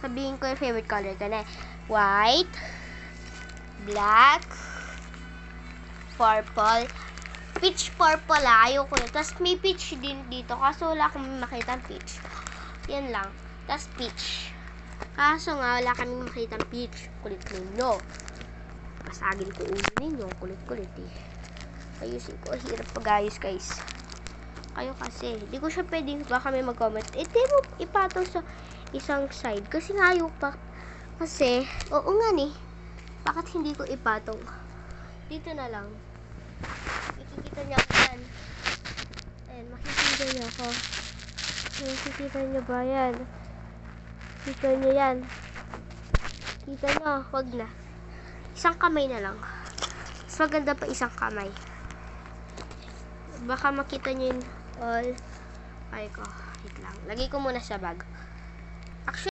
Sabihin ko yung favorite color ko na. White, black, purple, peach purple ayoko yun. Tapos may peach din dito. Kaso wala kami makita peach. Yan lang. Tapos peach. Kaso nga wala kami makita peach. Kulit ninyo. Pasagin ko ulo ninyo. Kulit-kulit eh. Ayusin ko. Hirap pag-ayos guys. Kayo kasi. Hindi ko siya pwedeng baka may mag-comment. Di mo ipatong sa isang side. Kasi nga ayok pa. Kasi, oo nga ni. Bakit hindi ko ipatong? Dito na lang. Makikita niyo ako yan. Ayan, makikita niyo ako. Makikita niyo ba yan? Kita niyo yan. Kita niyo, wag na. Isang kamay na lang. Mas maganda pa isang kamay. Baka makita niyo yung all. Ay ko, wait lang. Lagay ko muna sa bag.